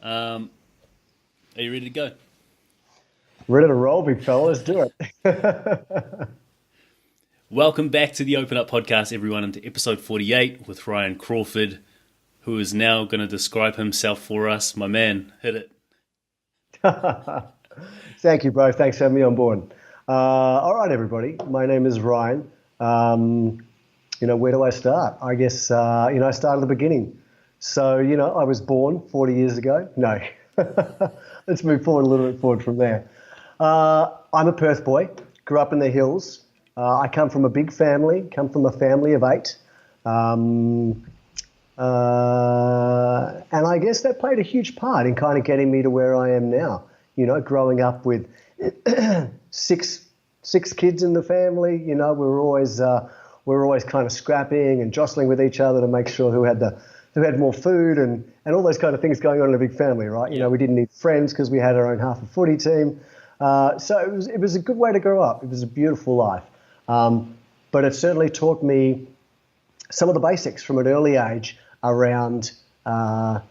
Are you ready to go? Ready to roll, big fella. Let's do it. Welcome back to the Open Up Podcast, everyone, and to episode 48 with Ryan Crawford, who is now going to describe himself for us. My man, hit it. Thank you, bro. Thanks for having me on board. All right, everybody. My name is Ryan. Where do I start? I guess, I start at the beginning. So, I was born 40 years ago. No. Let's move forward a little bit forward from there. I'm a Perth boy, grew up in the hills. I come from a big family, come from a family of 8. And I guess that played a huge part in kind of getting me to where I am now. Growing up with six kids in the family, we were always kind of scrapping and jostling with each other to make sure who had more food and all those kind of things going on in a big family, right? We didn't need friends because we had our own half a footy team. So it was a good way to grow up. It was a beautiful life. But it certainly taught me some of the basics from an early age around, of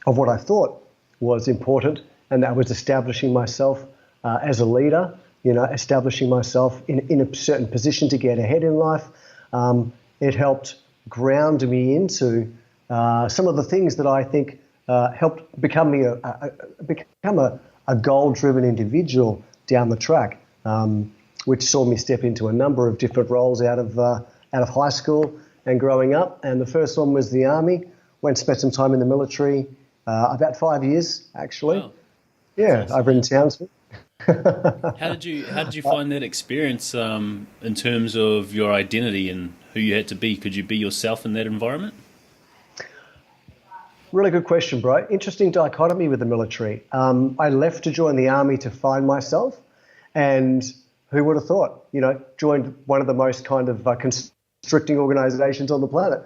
what I thought was important, and that was establishing myself as a leader, establishing myself in a certain position to get ahead in life. It helped ground me into some of the things that I think helped become a goal-driven individual down the track, which saw me step into a number of different roles out of high school and growing up. And the first one was the Army. Went and spent some time in the military, about 5 years, actually. Wow. Yeah, Awesome. over in Townsville. How did you find that experience in terms of your identity and who you had to be? Could you be yourself in that environment? Really good question, bro. Interesting dichotomy with the military. I left to join the Army to find myself, and who would have thought, joined one of the most kind of constricting organizations on the planet.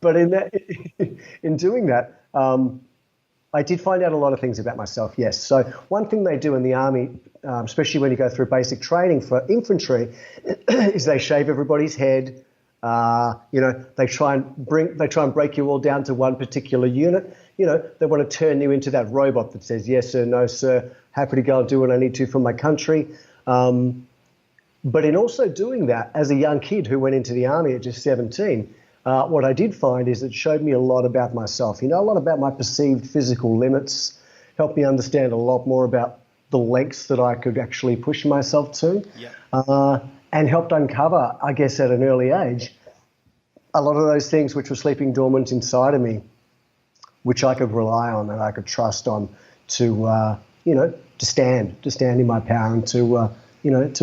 But in doing that, I did find out a lot of things about myself, yes. So one thing they do in the Army, especially when you go through basic training for infantry, is they shave everybody's head. They try and break you all down to one particular unit. They want to turn you into that robot that says yes sir, no sir, happy to go and do what I need to for my country. But in also doing that, as a young kid who went into the Army at just 17, what I did find is it showed me a lot about myself. A lot about my perceived physical limits, helped me understand a lot more about the lengths that I could actually push myself to. Yeah. And helped uncover, I guess, at an early age, a lot of those things which were sleeping dormant inside of me, which I could rely on and I could trust on to stand in my power and to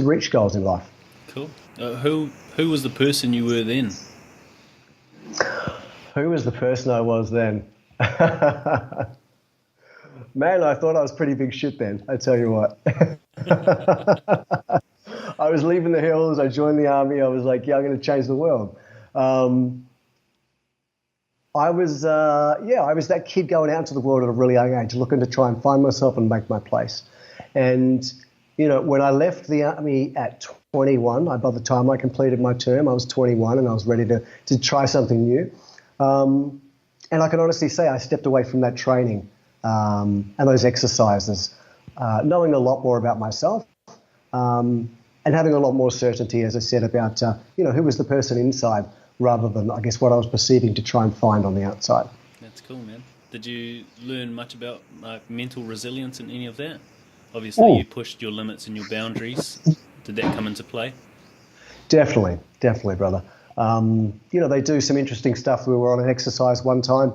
reach goals in life. Cool. Who was the person you were then? Who was the person I was then? Man, I thought I was pretty big shit then, I tell you what. I was leaving the hills. I joined the Army. I was like, yeah, I'm going to change the world. I was that kid going out into the world at a really young age, looking to try and find myself and make my place. And, when I left the Army at 21, by the time I completed my term, I was 21 and I was ready to try something new. And I can honestly say I stepped away from that training and those exercises, knowing a lot more about myself. And having a lot more certainty, as I said, about, who was the person inside rather than, I guess, what I was perceiving to try and find on the outside. That's cool, man. Did you learn much about mental resilience in any of that? Obviously, you pushed your limits and your boundaries. Did that come into play? Definitely, brother. They do some interesting stuff. We were on an exercise one time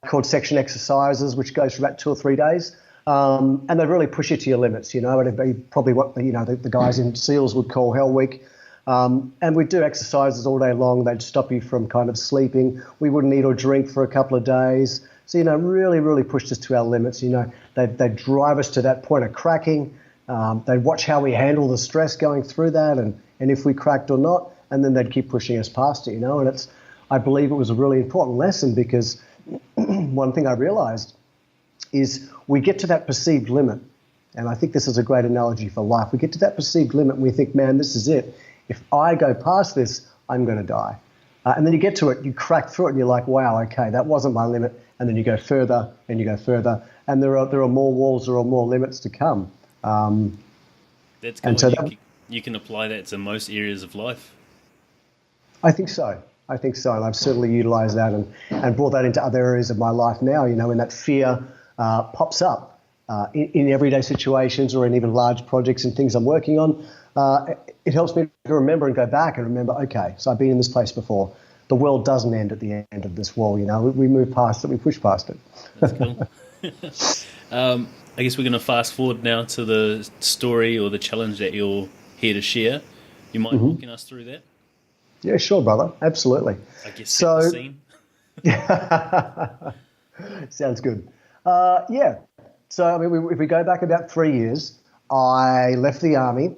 called section exercises, which goes for about 2 or 3 days. And they really push you to your limits, it'd be probably what, the guys in SEALs would call Hell Week. And we'd do exercises all day long. They'd stop you from kind of sleeping. We wouldn't eat or drink for a couple of days. So, really, really pushed us to our limits. They'd drive us to that point of cracking. They'd watch how we handle the stress going through that and if we cracked or not. And then they'd keep pushing us past it, And I believe it was a really important lesson because one thing I realized is we get to that perceived limit, and I think this is a great analogy for life. We get to that perceived limit and we think, man, this is it. If I go past this, I'm going to die. And then you get to it, you crack through it, and you're like, wow, okay, that wasn't my limit. And then you go further, and you go further, and there are more walls, there are more limits to come. That's cool. And so You can apply that to most areas of life. I think so. And I've certainly utilised that and brought that into other areas of my life now, when that fear pops up in everyday situations or in even large projects and things I'm working on. It helps me to remember and go back and remember, okay, so I've been in this place before. The world doesn't end at the end of this wall, We move past it, we push past it. That's cool. I guess we're going to fast forward now to the story or the challenge that you're here to share. You mind walking us through that? Yeah, sure, brother. Absolutely. I guess set the scene. Sounds good. Yeah. So, I mean, if we go back about 3 years, I left the army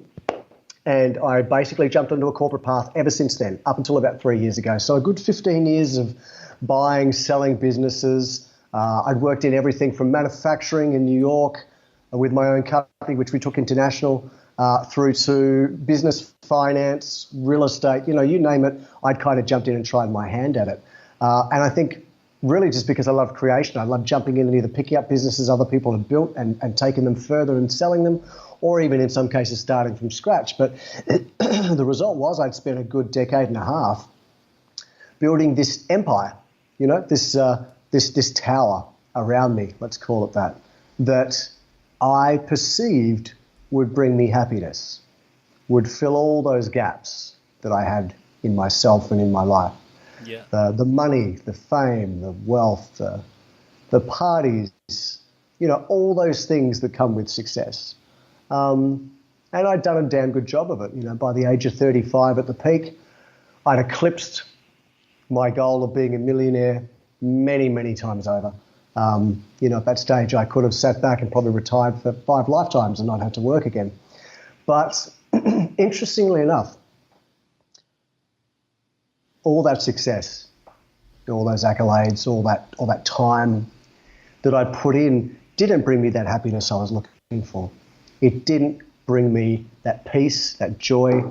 and I basically jumped into a corporate path ever since then, up until about 3 years ago. So a good 15 years of buying, selling businesses. I'd worked in everything from manufacturing in New York with my own company, which we took international, through to business, finance, real estate, you name it. I'd kind of jumped in and tried my hand at it. And I think really just because I love creation, I love jumping in and either picking up businesses other people have built and taking them further and selling them, or even in some cases starting from scratch. But the result was I'd spent a good decade and a half building this empire, this tower around me, let's call it that I perceived would bring me happiness, would fill all those gaps that I had in myself and in my life. Yeah. The money, the fame, the wealth, the parties, all those things that come with success. And I'd done a damn good job of it. By the age of 35 at the peak, I'd eclipsed my goal of being a millionaire many, many times over. At that stage, I could have sat back and probably retired for 5 lifetimes and not had to work again. But interestingly enough, all that success, all those accolades, all that time that I put in didn't bring me that happiness I was looking for. It didn't bring me that peace, that joy.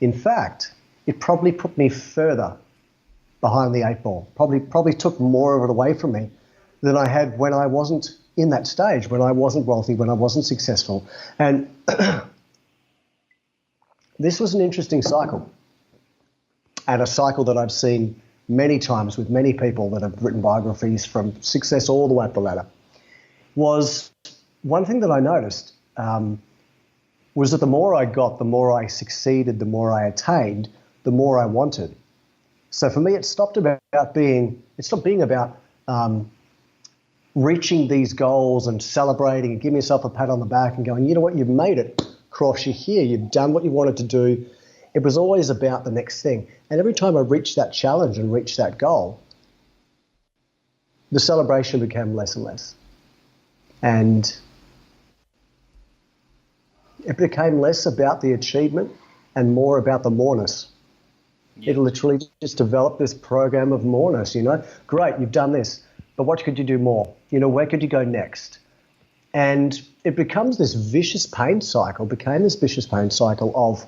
In fact, it probably put me further behind the 8 ball, probably took more of it away from me than I had when I wasn't in that stage, when I wasn't wealthy, when I wasn't successful. And this was an interesting cycle, and a cycle that I've seen many times with many people that have written biographies from success all the way up the ladder. Was one thing that I noticed was that the more I got, the more I succeeded, the more I attained, the more I wanted. So for me, it stopped being about reaching these goals and celebrating and giving yourself a pat on the back and going, you know what, you've made it, Cross, you're here, you've done what you wanted to do. It was always about the next thing. And every time I reached that challenge and reached that goal, the celebration became less and less. And it became less about the achievement and more about the moreness. Yeah. It literally just developed this program of moreness, Great, you've done this, but what could you do more? Where could you go next? And it becomes this vicious pain cycle, of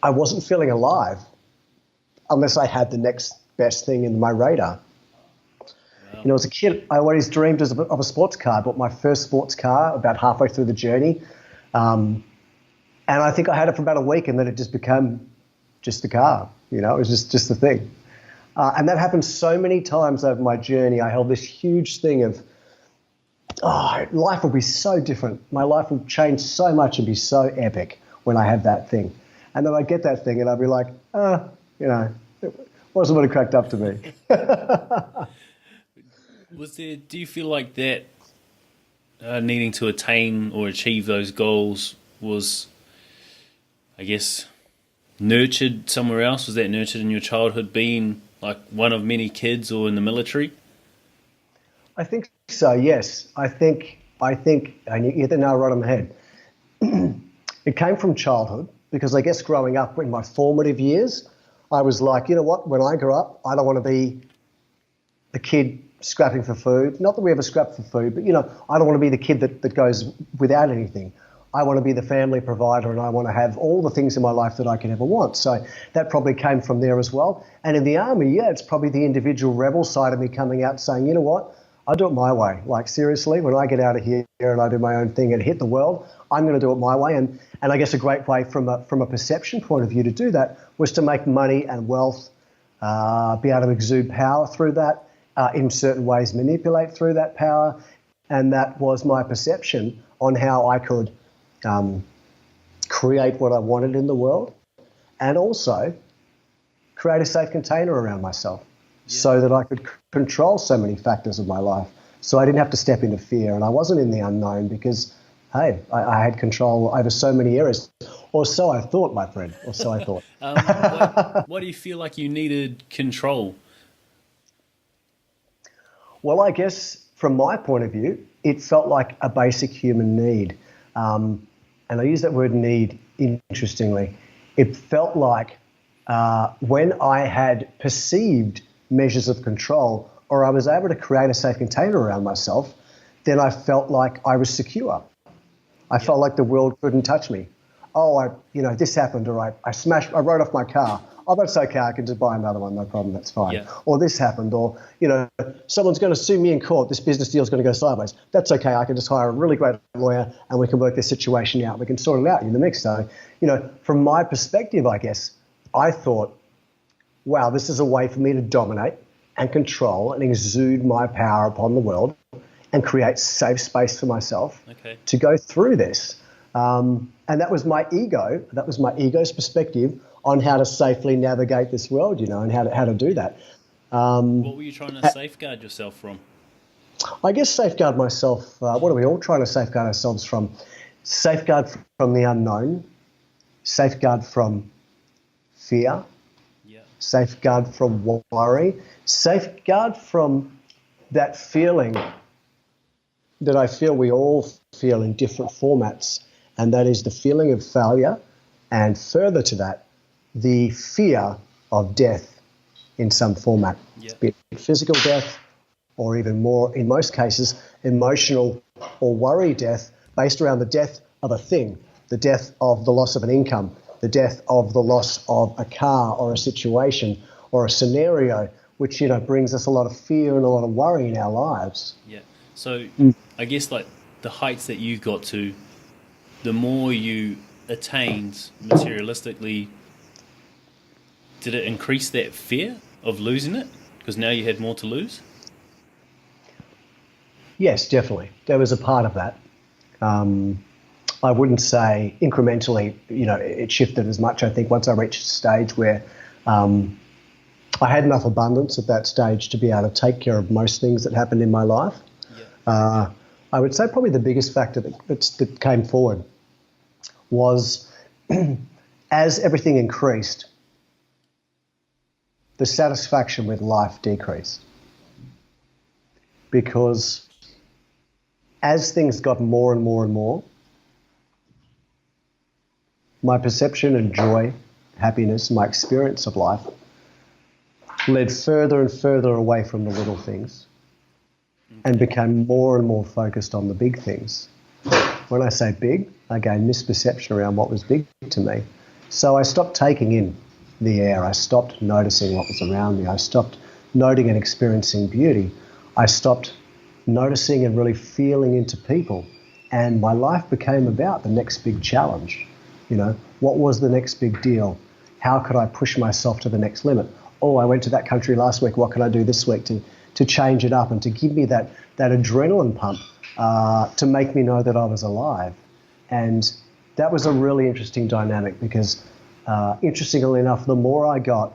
I wasn't feeling alive unless I had the next best thing in my radar. Wow. As a kid, I always dreamed of a sports car. I bought my first sports car about halfway through the journey. And I think I had it for about a week, and then it just became just the car. It was just the thing. And that happened so many times over my journey. I held this huge thing of, life will be so different. My life will change so much and be so epic when I have that thing. And then I'd get that thing and I'd be like, it wasn't what it cracked up to be. Do you feel like that needing to attain or achieve those goals was, I guess, nurtured somewhere else? Was that nurtured in your childhood, being like one of many kids or in the military? I think so, yes. I think, and you hit the nail right on the head. It came from childhood because I guess growing up in my formative years, I was like, you know what, when I grow up, I don't want to be the kid scrapping for food. Not that we ever scrap for food, but, I don't want to be the kid that goes without anything. I want to be the family provider and I want to have all the things in my life that I could ever want. So that probably came from there as well. And in the army, yeah, it's probably the individual rebel side of me coming out saying, you know what, I do it my way. Like seriously, when I get out of here and I do my own thing and hit the world, I'm going to do it my way. And I guess a great way from a perception point of view to do that was to make money and wealth, be able to exude power through that, in certain ways manipulate through that power. And that was my perception on how I could create what I wanted in the world and also create a safe container around myself so that I could control so many factors of my life. So I didn't have to step into fear and I wasn't in the unknown because, hey, I had control over so many areas. Or so I thought, my friend, or so I thought. Why do you feel like you needed control? Well, I guess from my point of view, it felt like a basic human need. And I use that word need interestingly. It felt like when I had perceived measures of control or I was able to create a safe container around myself, then I felt like I was secure. I felt like the world couldn't touch me. Oh, this happened, or I wrote off my car. Oh, that's okay. I can just buy another one. No problem. That's fine. Yeah. Or this happened, or, someone's going to sue me in court. This business deal is going to go sideways. That's okay. I can just hire a really great lawyer and we can work this situation out. We can sort it out in the mix. So, from my perspective, I guess, I thought, wow, this is a way for me to dominate and control and exude my power upon the world and create safe space for myself to go through this. And that was my ego. That was my ego's perspective on how to safely navigate this world, and how to do that. What were you trying to safeguard yourself from? I guess safeguard myself. What are we all trying to safeguard ourselves from? Safeguard from the unknown. Safeguard from fear. Yeah. Safeguard from worry. Safeguard from that feeling that I feel we all feel in different formats, and that is the feeling of failure, and further to that, the fear of death in some format, be it physical death or even more, in most cases, emotional or worry death based around the death of a thing, the death of the loss of an income, the death of the loss of a car or a situation or a scenario, which, brings us a lot of fear and a lot of worry in our lives. Yeah. So I guess like the heights that you got to, the more you attained materialistically, did it increase that fear of losing it? Because now you had more to lose? Yes, definitely. There was a part of that. I wouldn't say incrementally, it shifted as much. I think once I reached a stage where I had enough abundance at that stage to be able to take care of most things that happened in my life. Yeah. I would say probably the biggest factor that came forward was as everything increased, the satisfaction with life decreased. Because as things got more and more and more, my perception and joy, happiness, my experience of life led further and further away from the little things and became more and more focused on the big things. When I say big, I gained misperception around what was big to me. So I stopped taking in the air. I stopped noticing what was around me. I stopped noting and experiencing beauty. I stopped noticing and really feeling into people. And my life became about the next big challenge. What was the next big deal? How could I push myself to the next limit? Oh, I went to that country last week. What can I do this week to change it up and to give me that adrenaline pump to make me know that I was alive? And that was a really interesting dynamic because, interestingly enough, the more I got,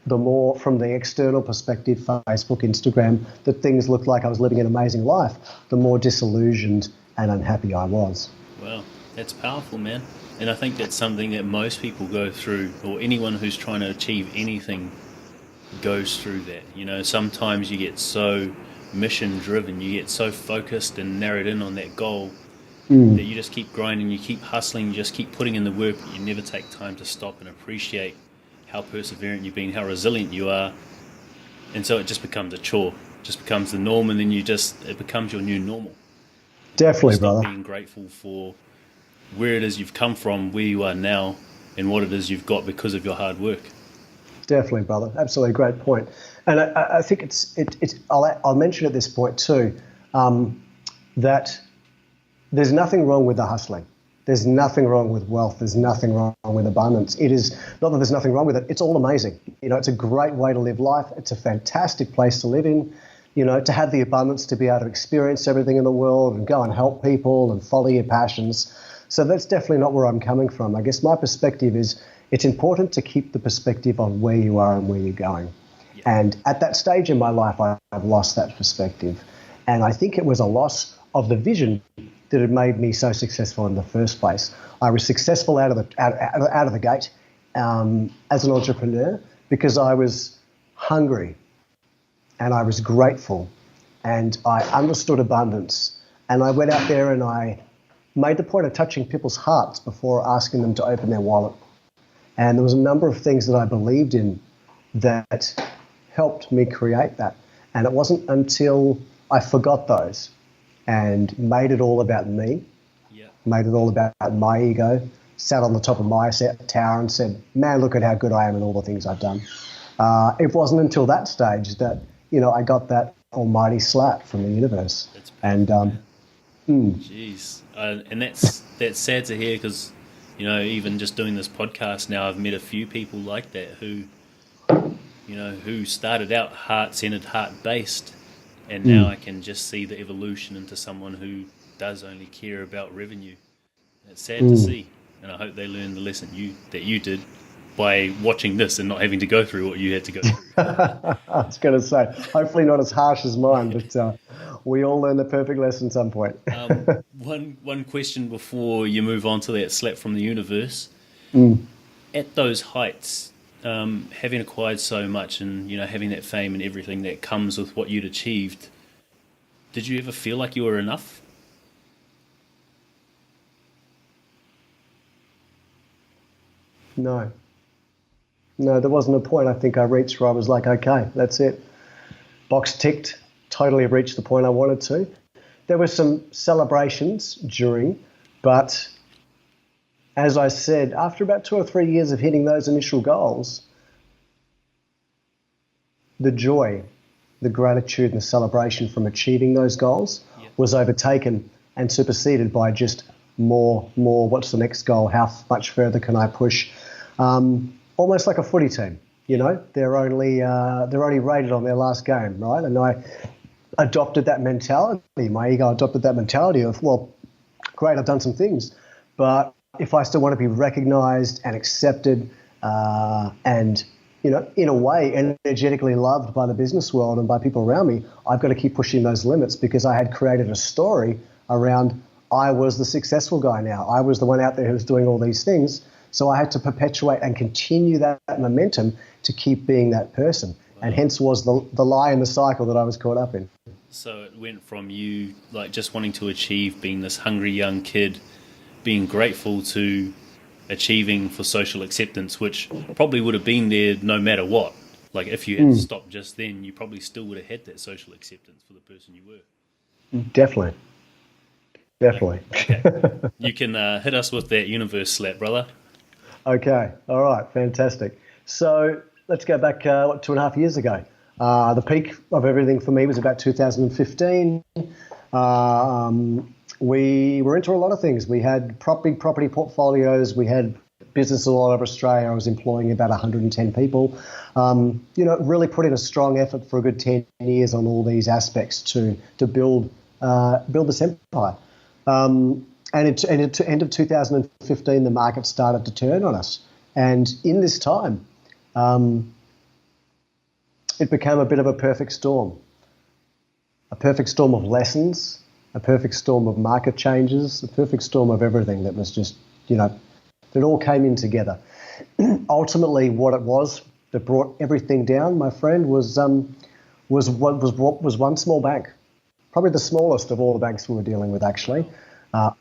the more from the external perspective, Facebook, Instagram, that things looked like I was living an amazing life, the more disillusioned and unhappy I was. Wow, that's powerful, man. And I think that's something that most people go through, or anyone who's trying to achieve anything goes through that. Sometimes you get so mission driven, you get so focused and narrowed in on that goal that you just keep grinding, you keep hustling, you just keep putting in the work, but you never take time to stop and appreciate how perseverant you've been, how resilient you are. And so it just becomes a chore, just becomes the norm, and then it becomes your new normal. Definitely, Stop brother. being grateful for where it is you've come from, where you are now, and what it is you've got because of your hard work. Definitely, brother. Absolutely, great point. And I think I'll mention at this point too that there's nothing wrong with the hustling. There's nothing wrong with wealth. There's nothing wrong with abundance. It is not that there's nothing wrong with it. It's all amazing. It's a great way to live life. It's a fantastic place to live in. To have the abundance to be able to experience everything in the world and go and help people and follow your passions. So that's definitely not where I'm coming from. I guess my perspective is it's important to keep the perspective on where you are and where you're going. Yeah. And at that stage in my life, I've lost that perspective. And I think it was a loss of the vision that had made me so successful in the first place. I was successful out of the gate as an entrepreneur because I was hungry and I was grateful and I understood abundance. And I went out there and I made the point of touching people's hearts before asking them to open their wallet. And there was a number of things that I believed in that helped me create that. And it wasn't until I forgot those and made it all about me, made it all about my ego, sat on the top of my tower and said, man, look at how good I am and all the things I've done. It wasn't until that stage that, I got that almighty slap from the universe. And jeez. And that's sad to hear because, even just doing this podcast now, I've met a few people like that who started out heart-centered, heart-based, and now I can just see the evolution into someone who does only care about revenue. It's sad to see, and I hope they learn the lesson that you did by watching this and not having to go through what you had to go through. I was going to say, hopefully not as harsh as mine, but we all learn the perfect lesson at some point. One question before you move on to that slap from the universe. At those heights, having acquired so much and having that fame and everything that comes with what you'd achieved, did you ever feel like you were enough? No, there wasn't a point I think I reached where I was like, okay, that's it. Box ticked, totally reached the point I wanted to. There were some celebrations during, but as I said, after about 2 or 3 years of hitting those initial goals, the joy, the gratitude and the celebration from achieving those goals was overtaken and superseded by just more, what's the next goal? How much further can I push? Almost like a footy team, they're only rated on their last game, right? And I adopted that mentality. My ego adopted that mentality of, well, great, I've done some things, but if I still want to be recognized and accepted and, in a way, energetically loved by the business world and by people around me, I've got to keep pushing those limits because I had created a story around I was the successful guy now. I was the one out there who was doing all these things. So I had to perpetuate and continue that momentum to keep being that person. Wow. And hence was the lie in the cycle that I was caught up in. So it went from you just wanting to achieve, being this hungry young kid, being grateful to achieving for social acceptance, which probably would have been there no matter what. Like if you had stopped just then, you probably still would have had that social acceptance for the person you were. Definitely. Okay. You can hit us with that universe slap, brother. Okay. All right. Fantastic. So let's go back 2.5 years ago. The peak of everything for me was about 2015. We were into a lot of things. We had property portfolios. We had business all over Australia. I was employing about 110 people. Really put in a strong effort for a good 10 years on all these aspects to build this empire. And at the end of 2015, the market started to turn on us. And in this time, it became a bit of a perfect storm of lessons, a perfect storm of market changes, a perfect storm of everything that was just, it all came in together. Ultimately, what it was that brought everything down, my friend, was one small bank, probably the smallest of all the banks we were dealing with, actually.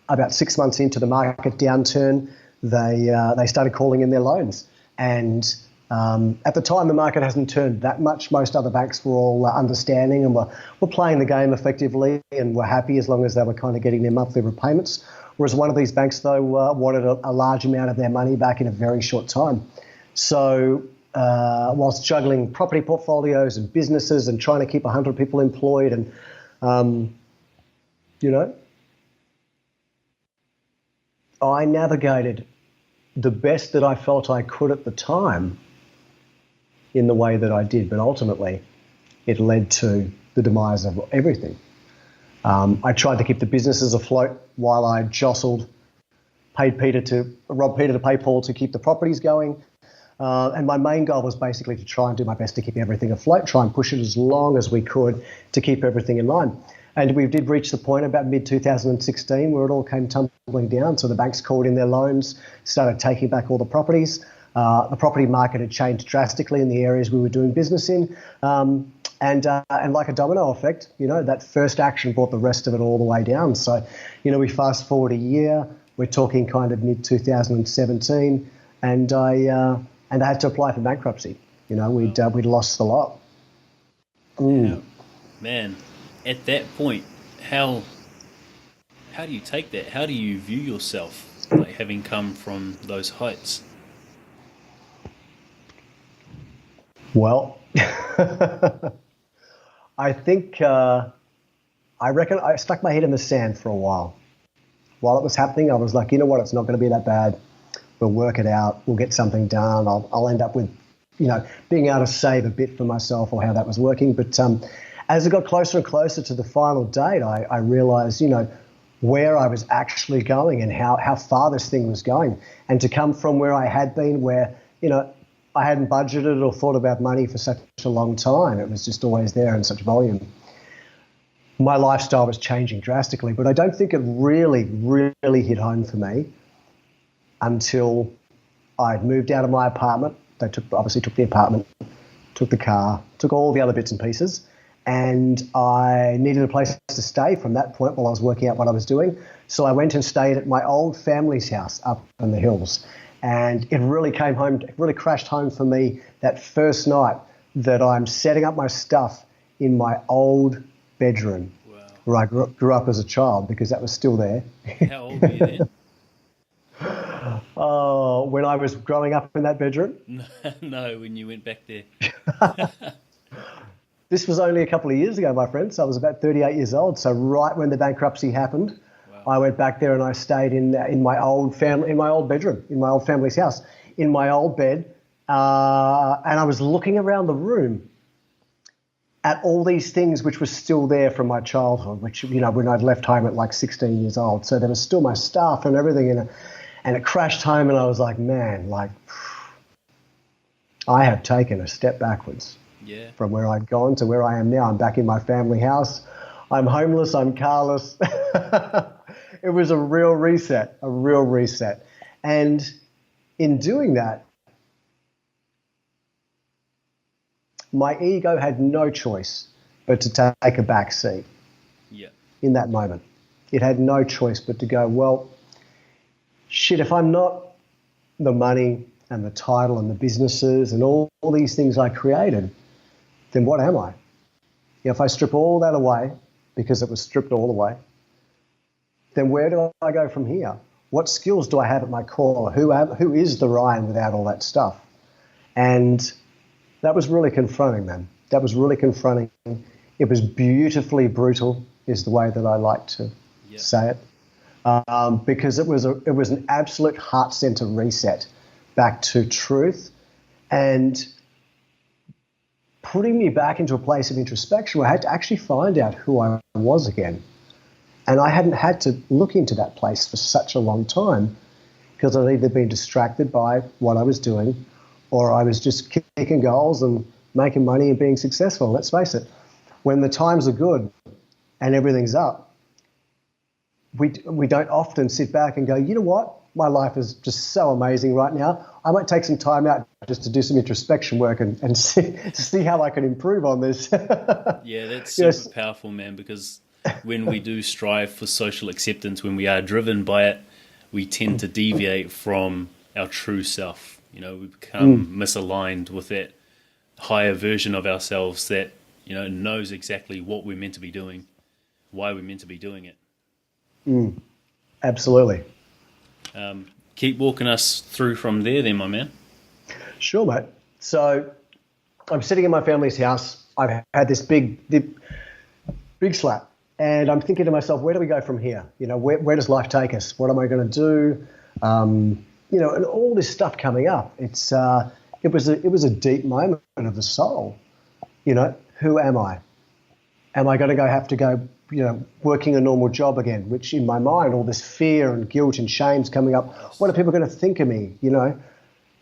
About 6 months into the market downturn, they started calling in their loans, and At the time, the market hasn't turned that much. Most other banks were all understanding and were playing the game effectively and were happy as long as they were kind of getting their monthly repayments. Whereas one of these banks, though, wanted a large amount of their money back in a very short time. So whilst juggling property portfolios and businesses and trying to keep 100 people employed and, I navigated the best that I felt I could at the time in the way that I did, but ultimately it led to the demise of everything. I tried to keep the businesses afloat while I robbed Peter to pay Paul to keep the properties going. And my main goal was basically to try and do my best to keep everything afloat, try and push it as long as we could to keep everything in line. And we did reach the point about mid-2016 where it all came tumbling down. So the banks called in their loans, started taking back all the properties. The property market had changed drastically in the areas we were doing business in. And like a domino effect, that first action brought the rest of it all the way down. So, we fast forward a year, we're talking kind of mid-2017, and I had to apply for bankruptcy. We'd lost the lot. Yeah. Man, at that point, how do you take that? How do you view yourself, like having come from those heights? Well, I think I reckon I stuck my head in the sand for a while. While it was happening, I was like, you know what, it's not going to be that bad. We'll work it out. We'll get something done. I'll end up with, being able to save a bit for myself or how that was working. But as it got closer and closer to the final date, I realized, where I was actually going and how far this thing was going. And to come from where I had been, where, I hadn't budgeted or thought about money for such a long time. It was just always there in such volume. My lifestyle was changing drastically, but I don't think it really, really hit home for me until I'd moved out of my apartment. They obviously took the apartment, took the car, took all the other bits and pieces, and I needed a place to stay from that point while I was working out what I was doing. So I went and stayed at my old family's house up in the hills. And it really crashed home for me that first night that I'm setting up my stuff in my old bedroom. Wow. Where I grew up as a child, because that was still there. How old were you then? Oh, when I was growing up in that bedroom? No, when you went back there. This was only a couple of years ago, my friend. So I was about 38 years old. So right when the bankruptcy happened, wow. I went back there and I stayed in my old bedroom, in my old family's house, in my old bed, and I was looking around the room at all these things which were still there from my childhood, which when I'd left home at like 16 years old. So there was still my stuff and everything, and it crashed home, and I was like, man, like I have taken a step backwards. Yeah. From where I'd gone to where I am now. I'm back in my family house. I'm homeless. I'm carless. It was a real reset. And in doing that, my ego had no choice but to take a back seat. Yeah. In that moment. It had no choice but to go, well, shit, if I'm not the money and the title and the businesses and all these things I created, then what am I? If I strip all that away, because it was stripped all away, then where do I go from here? What skills do I have at my core? Who is the Ryan without all that stuff? And that was really confronting, man. That was really confronting. It was beautifully brutal, is the way that I like to say it, because it was an absolute heart center reset back to truth and putting me back into a place of introspection where I had to actually find out who I was again. And I hadn't had to look into that place for such a long time because I'd either been distracted by what I was doing or I was just kicking goals and making money and being successful. Let's face it, when the times are good and everything's up, we don't often sit back and go, you know what? My life is just so amazing right now. I might take some time out just to do some introspection work and see how I can improve on this. Yeah, that's super powerful, man, because when we do strive for social acceptance, when we are driven by it, we tend to deviate from our true self. We become misaligned with that higher version of ourselves that, knows exactly what we're meant to be doing, why we're meant to be doing it. Absolutely. Keep walking us through from there then, my man. Sure, mate. So I'm sitting in my family's house. I've had this big slap, and I'm thinking to myself, where do we go from here? Where does life take us? What am I going to do? And all this stuff coming up. It was a deep moment of the soul. Who am I? Am I going to have to go, working a normal job again? Which in my mind, all this fear and guilt and shame's coming up. What are people going to think of me?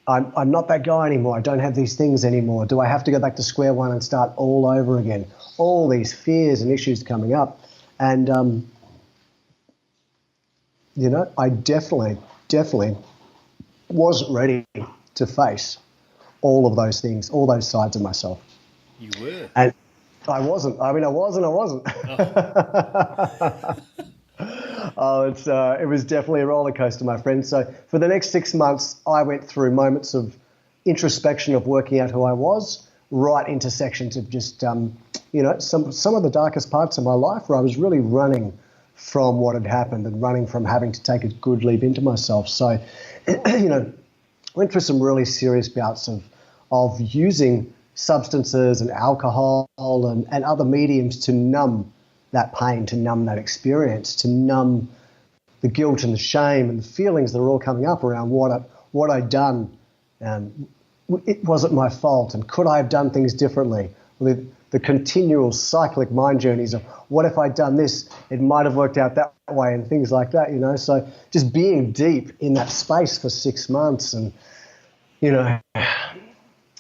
I'm not that guy anymore. I don't have these things anymore. Do I have to go back to square one and start all over again? All these fears and issues coming up. And, I definitely wasn't ready to face all of those things, all those sides of myself. You were? And I wasn't. I wasn't. Oh. It was definitely a roller coaster, my friend. So for the next 6 months, I went through moments of introspection of working out who I was, right into sections of just, some of the darkest parts of my life where I was really running from what had happened and running from having to take a good leap into myself. So, went through some really serious bouts of using substances and alcohol and other mediums to numb that pain, to numb that experience, to numb the guilt and the shame and the feelings that are all coming up around what I'd done. It wasn't my fault, and could I have done things differently? The continual cyclic mind journeys of what if I'd done this, it might have worked out that way, and things like that, So just being deep in that space for 6 months and,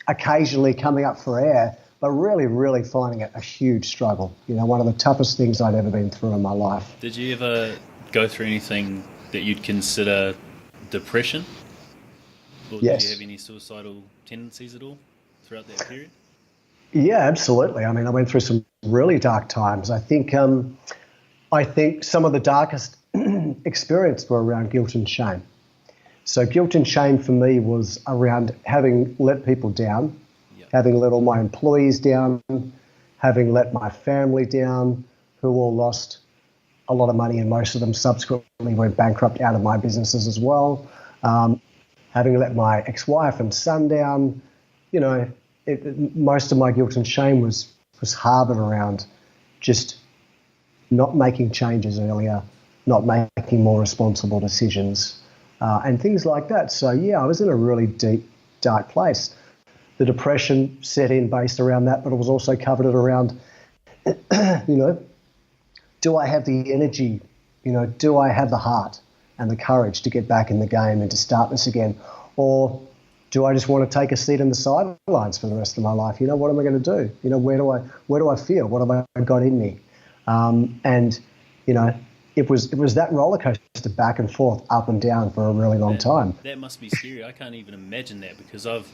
occasionally coming up for air, but really, really finding it a huge struggle. One of the toughest things I'd ever been through in my life. Did you ever go through anything that you'd consider depression? Or Yes. Did you have any suicidal tendencies at all throughout that period? Yeah, absolutely. I mean, I went through some really dark times. I think some of the darkest experiences were around guilt and shame. So guilt and shame for me was around having let people down, having let all my employees down, having let my family down, who all lost a lot of money, and most of them subsequently went bankrupt out of my businesses as well. Having let my ex-wife and son down, most of my guilt and shame was harbored around just not making changes earlier, not making more responsible decisions, and things like that. So, yeah, I was in a really deep, dark place. The depression set in based around that, but it was also covered around, do I have the energy, do I have the heart and the courage to get back in the game and to start this again? Or do I just want to take a seat in the sidelines for the rest of my life? What am I going to do? Where do I feel? What have I got in me? It was that roller coaster back and forth, up and down for a really long time. That must be scary. I can't even imagine that, because I've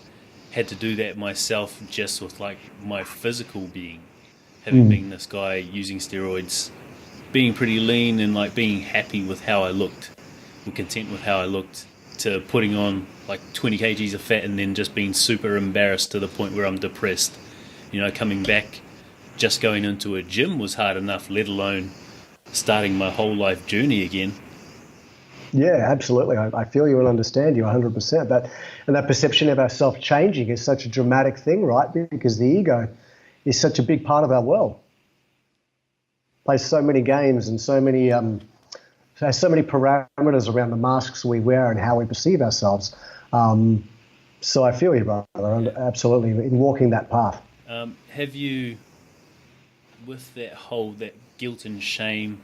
had to do that myself just with like my physical being, having been this guy using steroids, being pretty lean and like being happy with how I looked, or content with how I looked, to putting on like 20 kgs of fat and then just being super embarrassed to the point where I'm depressed. Coming back, just going into a gym was hard enough, let alone starting my whole life journey again. Yeah, absolutely. I feel you and understand you 100%. That perception of ourselves changing is such a dramatic thing, right? Because the ego is such a big part of our world. Plays so many games and so many parameters around the masks we wear and how we perceive ourselves. So I feel you, brother, absolutely, in walking that path. Have you, with that guilt and shame,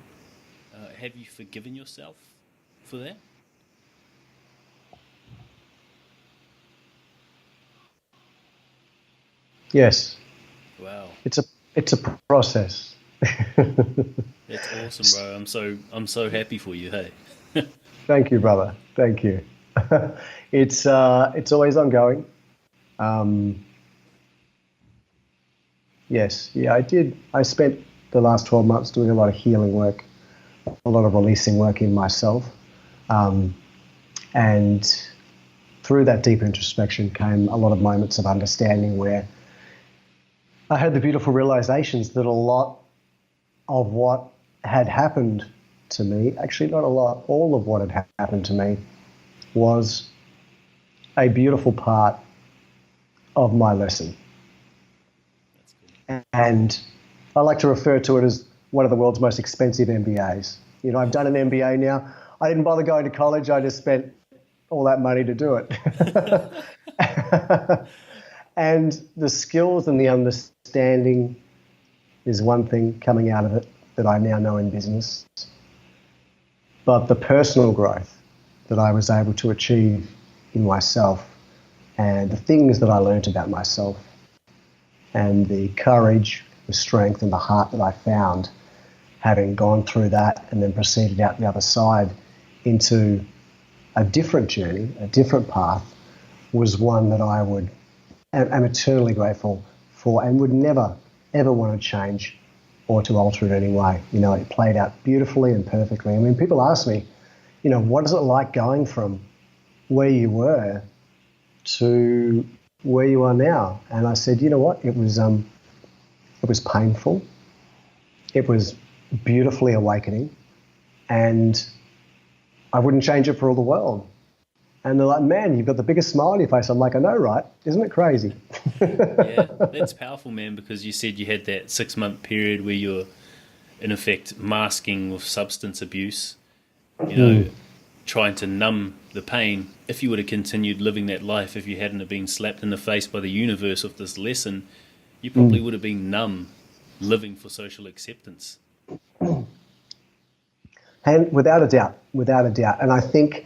have you forgiven yourself for that? Yes. Wow. It's a process. That's awesome, bro. I'm so happy for you. Hey. Thank you, brother. Thank you. It's always ongoing. Yes. Yeah, I did. I spent the last 12 months doing a lot of healing work, a lot of releasing work in myself, and through that deep introspection came a lot of moments of understanding where I had the beautiful realizations that a lot of what had happened to me, actually not a lot, all of what had happened to me was a beautiful part of my lesson. And I like to refer to it as one of the world's most expensive MBAs. You know, I've done an MBA now. I didn't bother going to college. I just spent all that money to do it. And the skills and the understanding is one thing coming out of it that I now know in business. But the personal growth that I was able to achieve in myself and the things that I learned about myself and the courage, the strength and the heart that I found having gone through that and then proceeded out the other side into a different journey, a different path, was one that I am eternally grateful for and would never, ever want to change or to alter it in any way. You know, it played out beautifully and perfectly. I mean, people ask me, you know, what is it like going from where you were to where you are now? And I said, you know what, it was painful. It was beautifully awakening, and I wouldn't change it for all the world. And they're like, man, you've got the biggest smile on your face. I'm like, I know, right? Isn't it crazy? Yeah, that's powerful, man, because you said you had that 6-month period where you're, in effect, masking with substance abuse, you know, trying to numb the pain. If you would have continued living that life, if you hadn't have been slapped in the face by the universe with this lesson, you probably would have been numb, living for social acceptance. And without a doubt. And I think,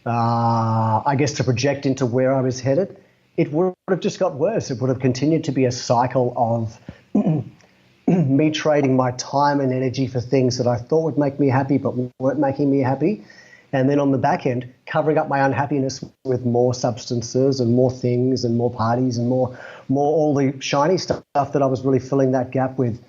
I guess to project into where I was headed, it would have just got worse. It would have continued to be a cycle of me trading my time and energy for things that I thought would make me happy but weren't making me happy. And then on the back end, covering up my unhappiness with more substances and more things and more parties and more all the shiny stuff that I was really filling that gap with,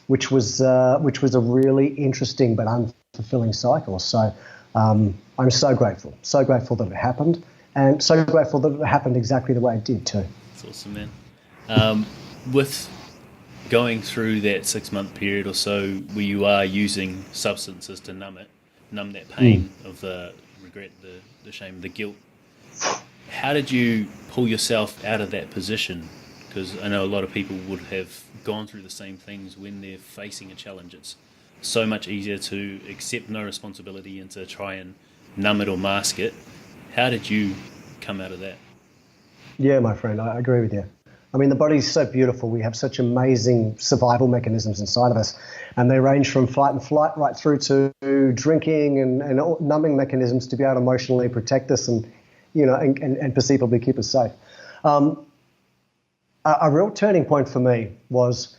which was a really interesting but unfulfilling cycle. So I'm so grateful that it happened, and so grateful that it happened exactly the way it did too. That's awesome, man. With going through that 6-month period or so where you are using substances to numb that pain of the regret, the shame, the guilt, how did you pull yourself out of that position? Because I know a lot of people would have gone through the same things when they're facing a challenge. It's so much easier to accept no responsibility and to try and numb it or mask it. How did you come out of that? Yeah, my friend, I agree with you. I mean, the body's so beautiful. We have such amazing survival mechanisms inside of us, and they range from fight and flight right through to drinking and numbing mechanisms to be able to emotionally protect us and, you know, and perceivably keep us safe. A real turning point for me was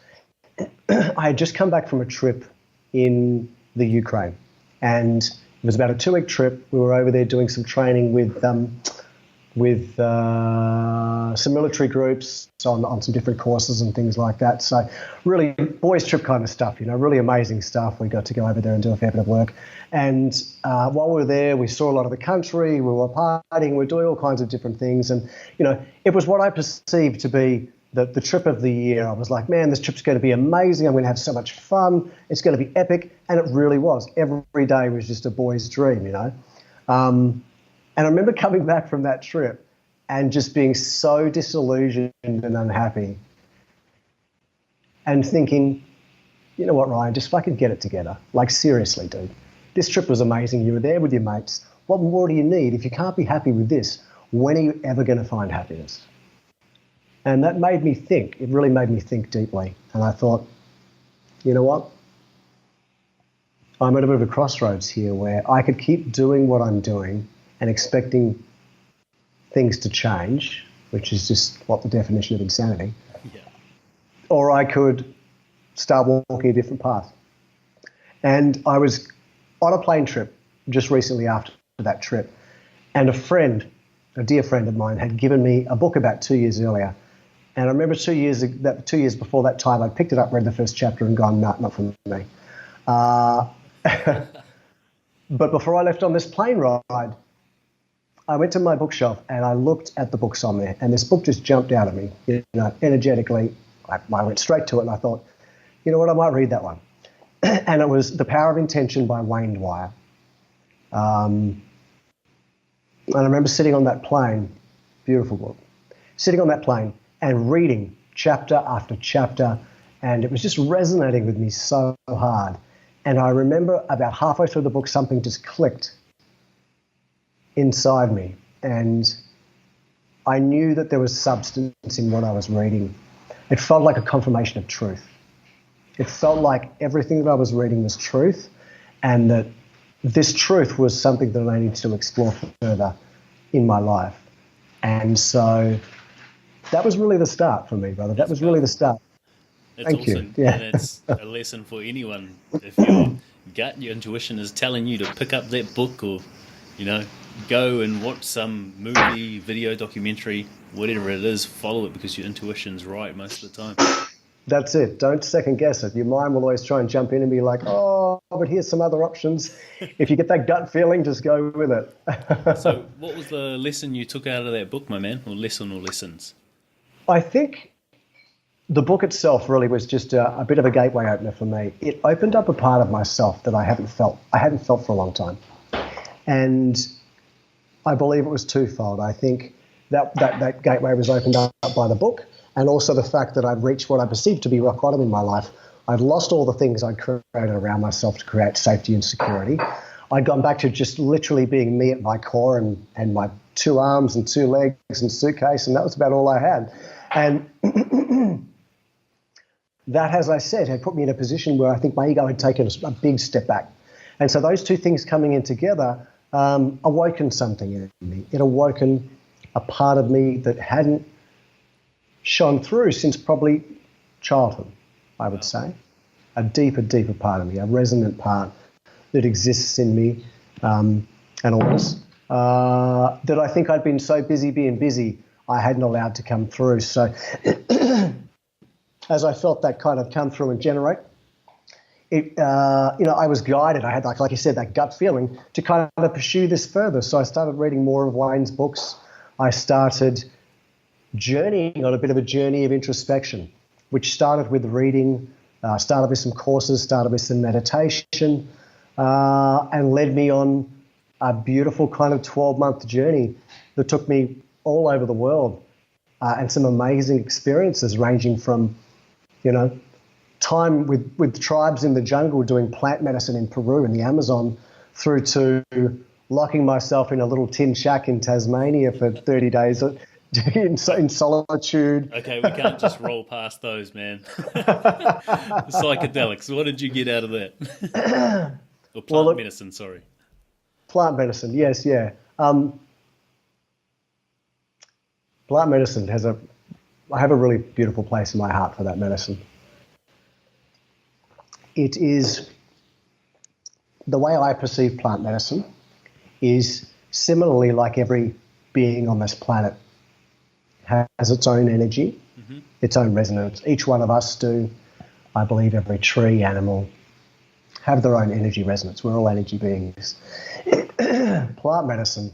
I had just come back from a trip in the Ukraine, and it was about a 2-week trip. We were over there doing some training with some military groups on some different courses and things like that. So really boys trip kind of stuff, you know, really amazing stuff. We got to go over there and do a fair bit of work. And while we were there, we saw a lot of the country. We were partying. We were doing all kinds of different things. And, you know, it was what I perceived to be the trip of the year. I was like, man, this trip's going to be amazing. I'm going to have so much fun. It's going to be epic. And it really was. Every day was just a boy's dream, you know. And I remember coming back from that trip and just being so disillusioned and unhappy and thinking, you know what, Ryan, just fucking get it together. Like, seriously, dude. This trip was amazing. You were there with your mates. What more do you need? If you can't be happy with this, when are you ever going to find happiness? And that made me think. It really made me think deeply. And I thought, you know what? I'm at a bit of a crossroads here where I could keep doing what I'm doing and expecting things to change, which is just what the definition of insanity. Yeah. Or I could start walking a different path. And I was on a plane trip just recently after that trip, and a dear friend of mine, had given me a book about 2 years earlier. And I remember 2 years before that time, I picked it up, read the first chapter, and gone, nah, not for me. But before I left on this plane ride, I went to my bookshelf and I looked at the books on there, and this book just jumped out at me, energetically. I went straight to it and I thought, you know what, I might read that one. And it was The Power of Intention by Wayne Dwyer. And I remember sitting on that plane, beautiful book, sitting on that plane and reading chapter after chapter, and it was just resonating with me so hard. And I remember about halfway through the book, something just clicked inside me, and I knew that there was substance in what I was reading. It felt like a confirmation of truth. It felt like everything that I was reading was truth, and that this truth was something that I needed to explore further in my life. And so that was really the start for me, brother. That was really the start. That's Thank awesome. you. Yeah. And it's a lesson for anyone. If your gut, your intuition is telling you to pick up that book, or, go and watch some movie, video, documentary, whatever it is, follow it, because your intuition's right most of the time. That's it. Don't second guess it. Your mind will always try and jump in and be like, oh, but here's some other options. If you get that gut feeling, just go with it. So what was the lesson you took out of that book, my man? Or lesson or lessons? I think the book itself really was just a bit of a gateway opener for me. It opened up a part of myself that I hadn't felt for a long time. And I believe it was twofold. I think that gateway was opened up by the book, and also the fact that I'd reached what I perceived to be rock bottom in my life. I'd lost all the things I'd created around myself to create safety and security. I'd gone back to just literally being me at my core and my 2 arms and 2 legs and suitcase, and that was about all I had. And that, as I said, had put me in a position where I think my ego had taken a big step back. And so those two things coming in together awoken something in me. It awoken a part of me that hadn't shone through since probably childhood, I would say. A deeper part of me, a resonant part that exists in me and always, that I think I'd been so busy being busy, I hadn't allowed to come through. So as I felt that kind of come through and generate, I was guided. I had, like you said, that gut feeling to kind of pursue this further. So I started reading more of Wayne's books. I started journeying on a bit of a journey of introspection, which started with reading, started with some courses, started with some meditation, and led me on a beautiful kind of 12-month journey that took me all over the world, and some amazing experiences ranging from, time with tribes in the jungle doing plant medicine in Peru and the Amazon, through to locking myself in a little tin shack in Tasmania for 30 days in solitude. Okay, we can't just roll past those, man. Psychedelics, what did you get out of that? Or plant medicine, sorry. Plant medicine, yes, yeah. Plant medicine I have a really beautiful place in my heart for that medicine. It is, the way I perceive plant medicine is similarly like every being on this planet has its own energy, its own resonance. Each one of us do. I believe every tree, animal have their own energy resonance. We're all energy beings. Plant medicine,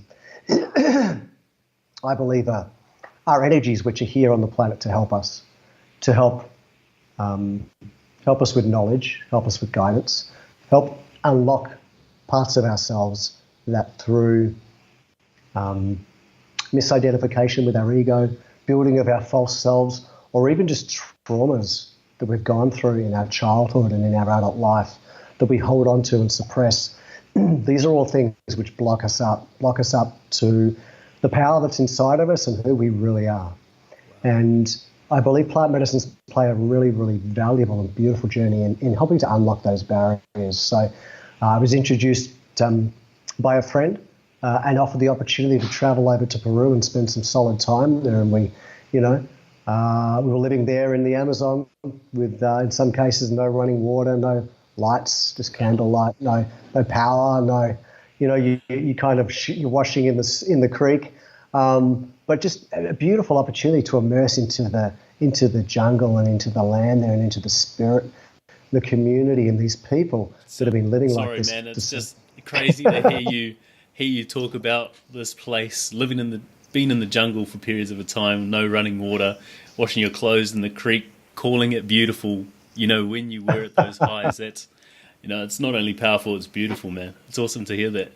I believe, are energies which are here on the planet to help us, to help us with knowledge, help us with guidance, help unlock parts of ourselves that through misidentification with our ego, building of our false selves, or even just traumas that we've gone through in our childhood and in our adult life that we hold on to and suppress. These are all things which block us up to the power that's inside of us and who we really are. And I believe plant medicines play a really, really valuable and beautiful journey in helping to unlock those barriers. So I was introduced by a friend and offered the opportunity to travel over to Peru and spend some solid time there. And we were living there in the Amazon with, in some cases, no running water, no lights, just candlelight, no power, no, you kind of you're washing in the creek, but just a beautiful opportunity to immerse into the jungle and into the land there and into the spirit, the community, and these people that have been living like this. Sorry, man, it's just crazy to hear hear you talk about this place, being in the jungle for periods of a time, no running water, washing your clothes in the creek, calling it beautiful. When you were at those highs, that's it's not only powerful, it's beautiful, man. It's awesome to hear that.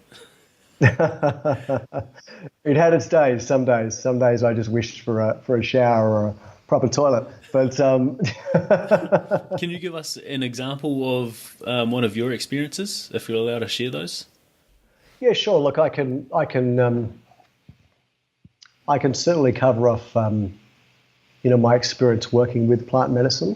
It had its days. Some days I just wished for a shower or a proper toilet. But Can you give us an example of one of your experiences, if you're allowed to share those? yeah, sure. Look, I can certainly cover off my experience working with plant medicine.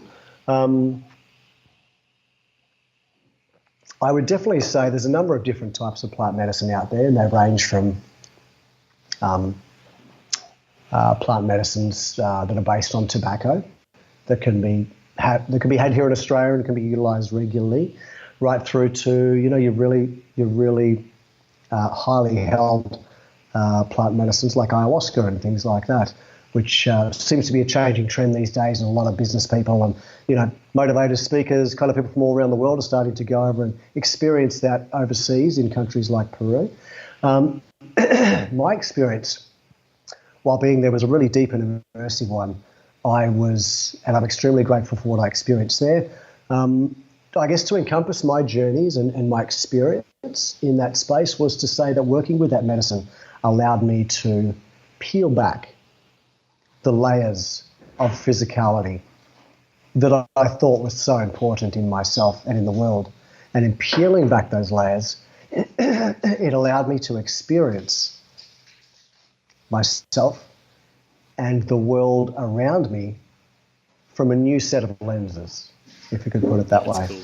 I would definitely say there's a number of different types of plant medicine out there, and they range from plant medicines that are based on tobacco that can be had here in Australia and can be utilised regularly, right through to your really highly held plant medicines like ayahuasca and things like that, which seems to be a changing trend these days, and a lot of business people and motivated speakers, kind of people from all around the world are starting to go over and experience that overseas in countries like Peru. My experience while being there was a really deep and immersive one. I'm extremely grateful for what I experienced there. I guess to encompass my journeys and my experience in that space was to say that working with that medicine allowed me to peel back the layers of physicality that I thought was so important in myself and in the world. And in peeling back those layers, it allowed me to experience myself and the world around me from a new set of lenses, if you could put it that way. Cool.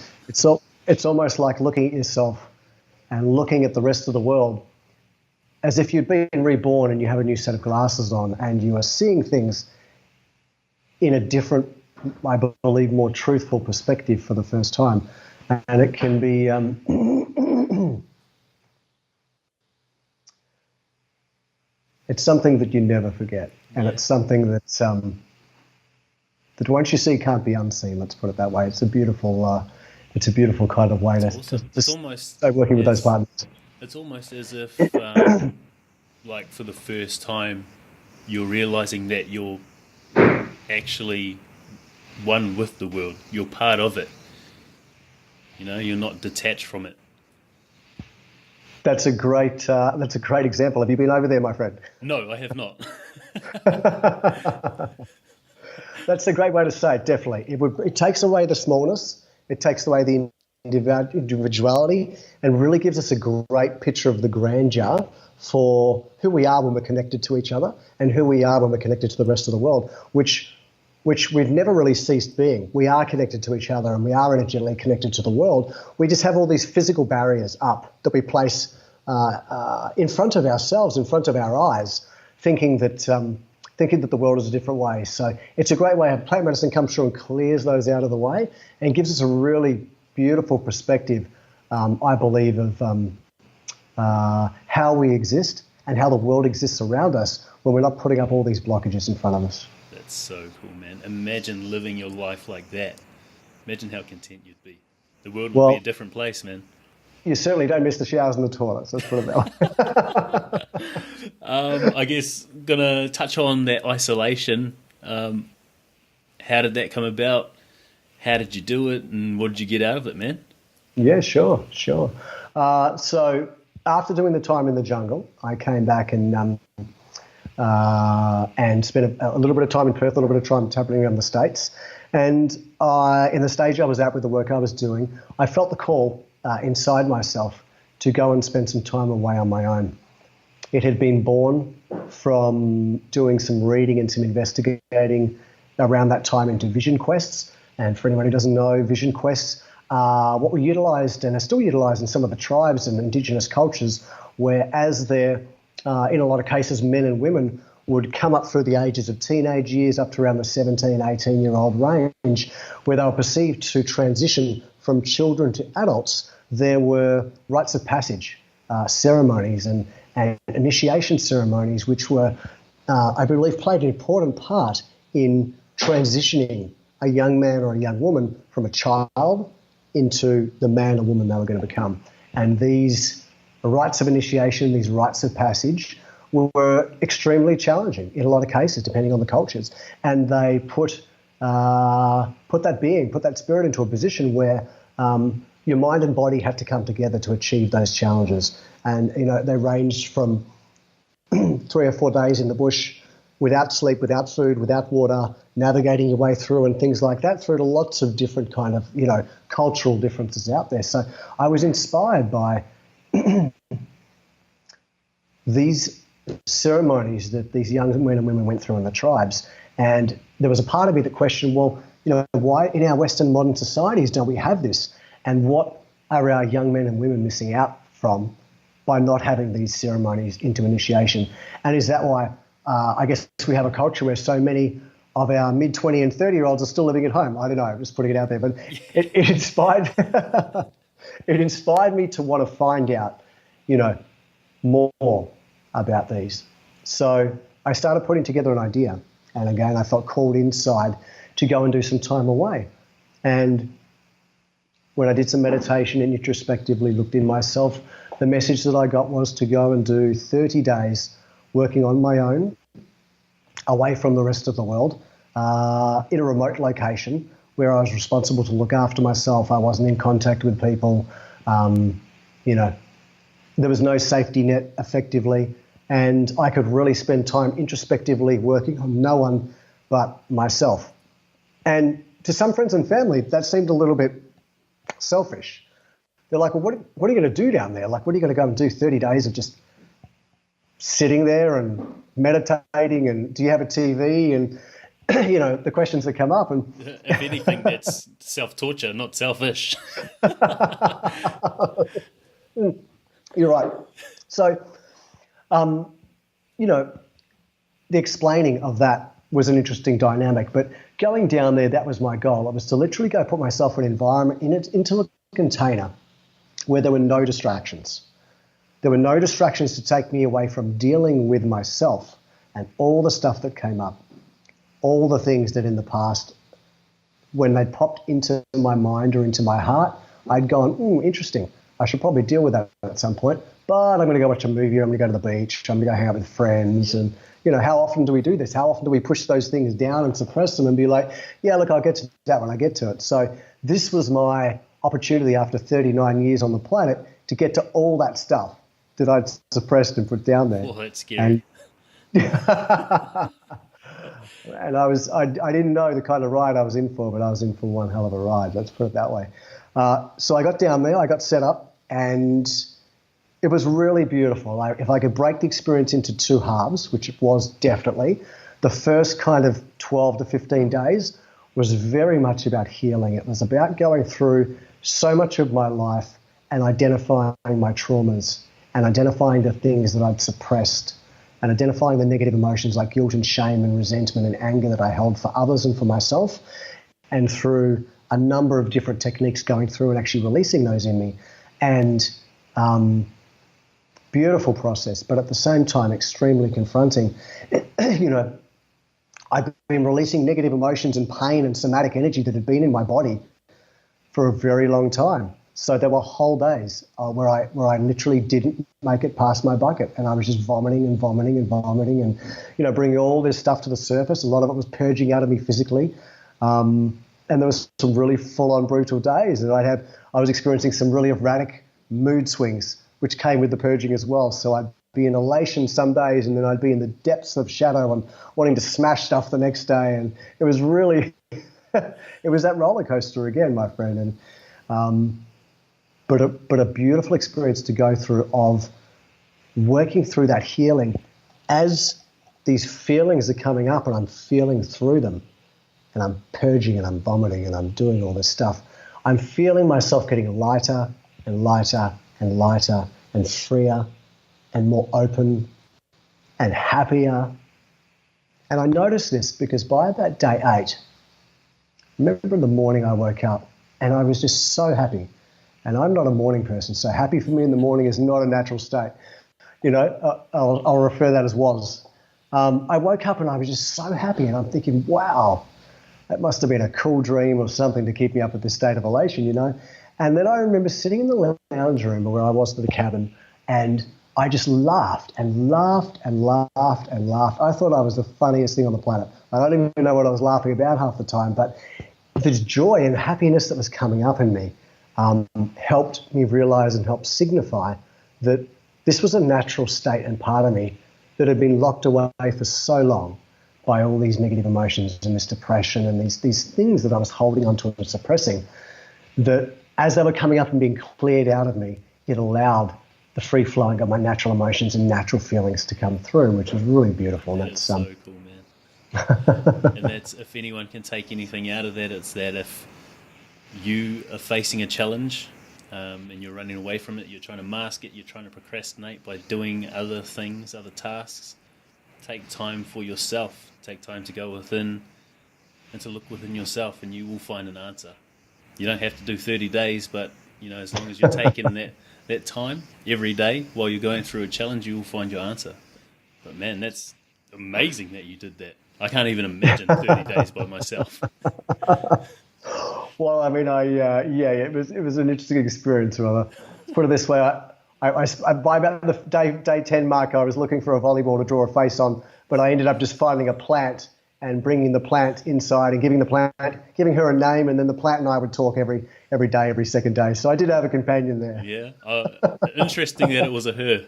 It's almost like looking at yourself and looking at the rest of the world as if you'd been reborn and you have a new set of glasses on and you are seeing things in a different, I believe, more truthful perspective for the first time. And it can be it's something that you never forget. And it's something that once you see can't be unseen, let's put it that way. It's a beautiful kind of way to working with those partners. It's almost as if like for the first time you're realizing that you're actually one with the world. You're part of it. You're not detached from it. That's a great example. Have you been over there, my friend? No, I have not. That's a great way to say it, definitely. It takes away the smallness, it takes away the individuality, and really gives us a great picture of the grandeur for who we are when we're connected to each other and who we are when we're connected to the rest of the world, which we've never really ceased being. We are connected to each other and we are energetically connected to the world. We just have all these physical barriers up that we place in front of ourselves, in front of our eyes, thinking that the world is a different way. So it's a great way. Plant medicine comes through and clears those out of the way and gives us a really beautiful perspective, I believe, of how we exist and how the world exists around us when we're not putting up all these blockages in front of us. That's so cool, man. Imagine living your life like that. Imagine how content you'd be. The world would be a different place, man. You certainly don't miss the showers and the toilets, let's put it that way. I guess gonna touch on that isolation. How did that come about? How did you do it, and what did you get out of it, man? Yeah, sure. So after doing the time in the jungle, I came back and spent a little bit of time in Perth, a little bit of time happening around the States. And in the stage I was at with the work I was doing, I felt the call inside myself to go and spend some time away on my own. It had been born from doing some reading and some investigating around that time into vision quests. And for anyone who doesn't know, vision quests are what were utilised and are still utilised in some of the tribes and indigenous cultures, where as they're, in a lot of cases, men and women would come up through the ages of teenage years up to around the 17, 18-year-old range, where they were perceived to transition from children to adults. There were rites of passage, ceremonies and initiation ceremonies, which were, I believe, played an important part in transitioning a young man or a young woman from a child into the man or woman they were going to become. And these rites of initiation, these rites of passage, were extremely challenging in a lot of cases, depending on the cultures. And they put that spirit into a position where your mind and body had to come together to achieve those challenges. And, they ranged from 3 or 4 days in the bush without sleep, without food, without water, navigating your way through and things like that, through to lots of different kind of, cultural differences out there. So I was inspired by these ceremonies that these young men and women went through in the tribes. And there was a part of me that questioned, well, why in our Western modern societies don't we have this? And what are our young men and women missing out from by not having these ceremonies into initiation? And is that why I guess we have a culture where so many of our mid-20 and 30-year-olds are still living at home? I don't know, I'm just putting it out there. But it inspired it inspired me to want to find out, more about these. So I started putting together an idea. And again, I felt called inside to go and do some time away. And when I did some meditation and introspectively looked in myself, the message that I got was to go and do 30 days working on my own, away from the rest of the world, in a remote location where I was responsible to look after myself. I wasn't in contact with people. There was no safety net effectively. And I could really spend time introspectively working on no one but myself. And to some friends and family, that seemed a little bit selfish. They're like, well, what are you going to do down there? Like, what are you going to go and do 30 days of just sitting there and meditating? And do you have a TV? And, the questions that come up. And if anything, that's self-torture, not selfish. You're right. So, the explaining of that was an interesting dynamic. But going down there, that was my goal. I was to literally go put myself in an environment, into a container where there were no distractions. There were no distractions to take me away from dealing with myself and all the stuff that came up, all the things that in the past, when they popped into my mind or into my heart, I'd gone, interesting. I should probably deal with that at some point. But I'm going to go watch a movie, I'm going to go to the beach, I'm going to go hang out with friends. And, how often do we do this? How often do we push those things down and suppress them and be like, yeah, look, I'll get to that when I get to it. So this was my opportunity after 39 years on the planet to get to all that stuff that I'd suppressed and put down there. Well, that's scary. And I didn't know the kind of ride I was in for, but I was in for one hell of a ride, let's put it that way. So I got down there, I got set up, and it was really beautiful. If I could break the experience into two halves, which it was definitely, the first kind of 12 to 15 days was very much about healing. It was about going through so much of my life and identifying my traumas and identifying the things that I'd suppressed and identifying the negative emotions like guilt and shame and resentment and anger that I held for others and for myself, and through a number of different techniques going through and actually releasing those in me. And beautiful process, but at the same time extremely confronting. I've been releasing negative emotions and pain and somatic energy that had been in my body for a very long time. So there were whole days where I literally didn't make it past my bucket, and I was just vomiting and vomiting and vomiting and, bringing all this stuff to the surface. A lot of it was purging out of me physically. And there was some really full-on brutal days, and I was experiencing some really erratic mood swings, which came with the purging as well. So I'd be in elation some days, and then I'd be in the depths of shadow and wanting to smash stuff the next day. And it was really, it was that roller coaster again, my friend. And but a beautiful experience to go through of working through that healing as these feelings are coming up, and I'm feeling through them, and I'm purging and I'm vomiting and I'm doing all this stuff. I'm feeling myself getting lighter and lighter and lighter and freer and more open and happier. And I noticed this because by about day 8, I remember in the morning I woke up and I was just so happy. And I'm not a morning person, so happy for me in the morning is not a natural state. I'll refer that as was. I woke up and I was just so happy, and I'm thinking, wow, that must have been a cool dream or something to keep me up at this state of elation, And then I remember sitting in the lounge room where I was in the cabin, And I just laughed and laughed and laughed and laughed. I thought I was the funniest thing on the planet. I don't even know what I was laughing about half the time, but the joy and happiness that was coming up in me helped me realize and helped signify that this was a natural state and part of me that had been locked away for so long by all these negative emotions and this depression and these things that I was holding onto and suppressing, that as they were coming up and being cleared out of me, it allowed the free flowing of my natural emotions and natural feelings to come through, which was really beautiful. And That's so cool, man. And that's, if anyone can take anything out of that, it's that if you are facing a challenge and you're running away from it, you're trying to mask it, you're trying to procrastinate by doing other things, other tasks, take time for yourself. Take time to go within and to look within yourself, and you will find an answer. You don't have to do 30 days, but as long as you're taking that time every day while you're going through a challenge, you will find your answer. But man, that's amazing that you did that. I can't even imagine 30 days by myself. Well, I mean, it was an interesting experience, rather. Put it this way, I by about the day 10 mark, I was looking for a volleyball to draw a face on, but I ended up just finding a plant and bringing the plant inside and giving her a name, and then the plant and I would talk every day, every second day. So I did have a companion there. Yeah, interesting that it was a her.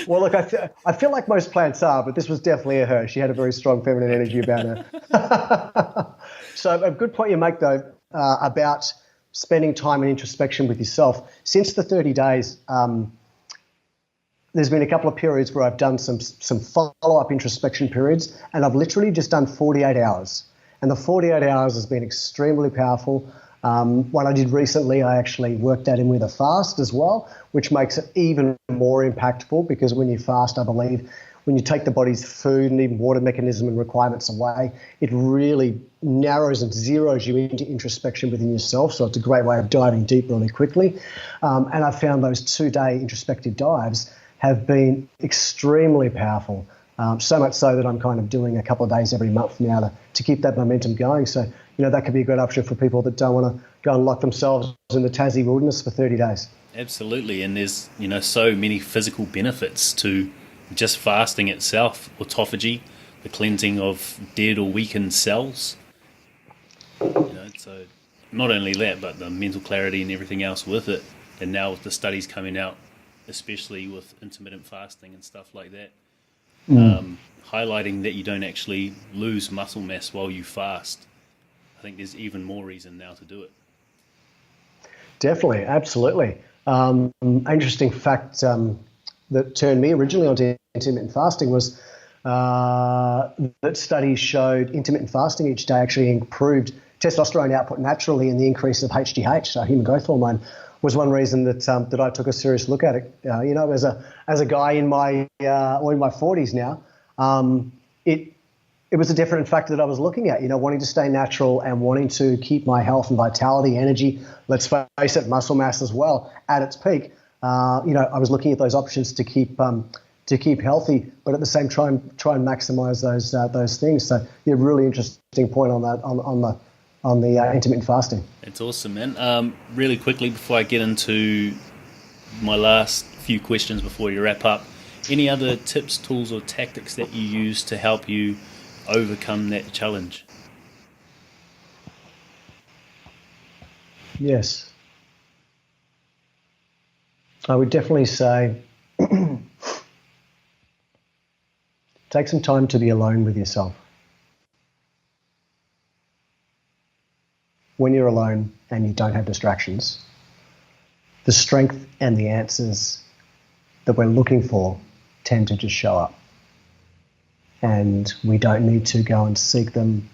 Well, look, I feel like most plants are, but this was definitely a her. She had a very strong feminine energy about her. So a good point you make, though, about spending time in introspection with yourself. Since the 30 days, there's been a couple of periods where I've done some follow-up introspection periods, and I've literally just done 48 hours. And the 48 hours has been extremely powerful. What I did recently, I actually worked that in with a fast as well, which makes it even more impactful, because when you fast, I believe, when you take the body's food and even water mechanism and requirements away, it really narrows and zeroes you into introspection within yourself. So it's a great way of diving deep really quickly. And I found those 2-day introspective dives have been extremely powerful. So much so that I'm kind of doing a couple of days every month now to keep that momentum going. So, that could be a great option for people that don't want to go and lock themselves in the Tassie wilderness for 30 days. Absolutely. And there's, so many physical benefits to just fasting itself. Autophagy, the cleansing of dead or weakened cells. So not only that, but the mental clarity and everything else with it. And now with the studies coming out, especially with intermittent fasting and stuff like that, highlighting that you don't actually lose muscle mass while you fast. I think there's even more reason now to do it. Definitely, absolutely. Interesting fact that turned me originally onto intermittent fasting was that studies showed intermittent fasting each day actually improved testosterone output naturally, and the increase of HGH, so human growth hormone, was one reason that I took a serious look at it. As a guy in my 40s now, it was a different factor that I was looking at. Wanting to stay natural and wanting to keep my health and vitality, energy, let's face it, muscle mass as well, at its peak. I was looking at those options to keep healthy, but at the same try and maximize those things. So, yeah, really interesting point on that on the intermittent fasting. It's awesome, man. Really quickly before I get into my last few questions before you wrap up, any other tips, tools, or tactics that you use to help you overcome that challenge? Yes. I would definitely say take some time to be alone with yourself. When you're alone and you don't have distractions, the strength and the answers that we're looking for tend to just show up. And we don't need to go and seek them,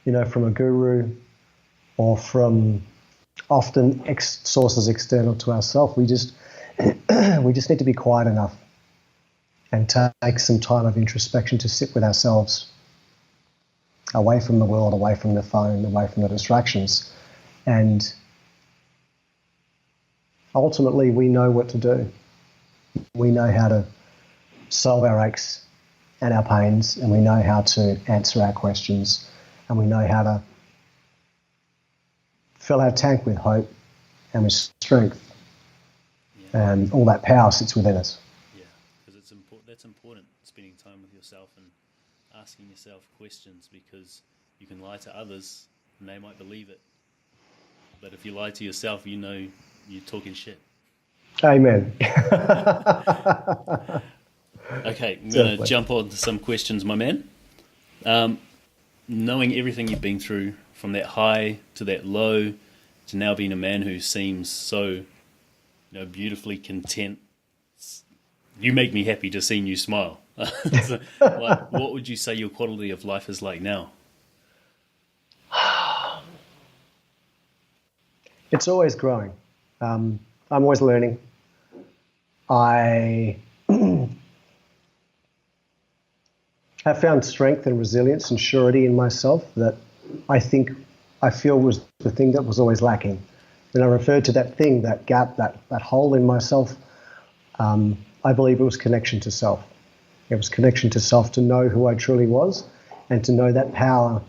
from a guru or from often sources external to ourselves. We just need to be quiet enough and take some time of introspection to sit with ourselves, away from the world, away from the phone, away from the distractions. And ultimately, we know what to do. We know how to solve our aches and our pains, and we know how to answer our questions, and we know how to fill our tank with hope and with strength. and all that power sits within us. Yeah, because it's important. That's important. Spending time with yourself and asking yourself questions, because you can lie to others and they might believe it, but if you lie to yourself, you know you're talking shit. Amen. Okay, I'm going to jump on to some questions, my man. Knowing everything you've been through, from that high to that low, to now being a man who seems so, beautifully content, you make me happy just seeing you smile. So, what would you say your quality of life is like now? It's always growing. I'm always learning. I have found strength and resilience and surety in myself that I feel was the thing that was always lacking. When I referred to that thing, that gap, that hole in myself, I believe it was connection to self. It was connection to self, to know who I truly was, and to know that power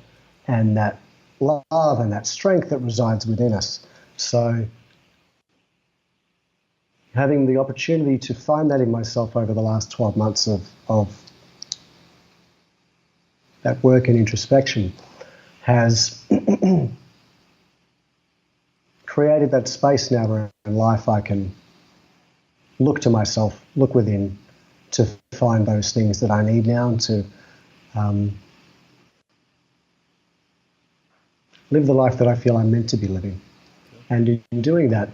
and that love and that strength that resides within us. So having the opportunity to find that in myself over the last 12 months of that work and introspection has created that space now where in life I can look to myself, look within, to find those things that I need now, and to live the life that I feel I'm meant to be living. And in doing that,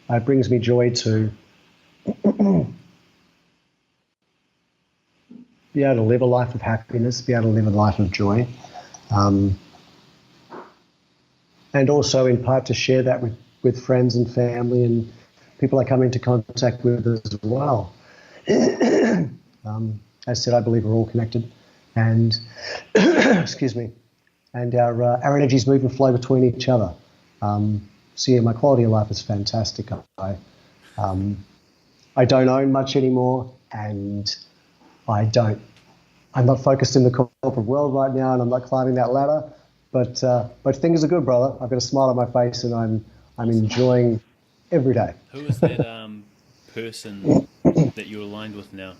it brings me joy to be able to live a life of happiness, be able to live a life of joy, and also in part to share that with friends and family and people I come into contact with as well. As I said, I believe we're all connected, and excuse me, and our energies move and flow between each other. So yeah, my quality of life is fantastic. I don't own much anymore, and I'm not focused in the corporate world right now, and I'm not climbing that ladder. But things are good, brother. I've got a smile on my face, and I'm enjoying every day. Who is that person that you're aligned with now?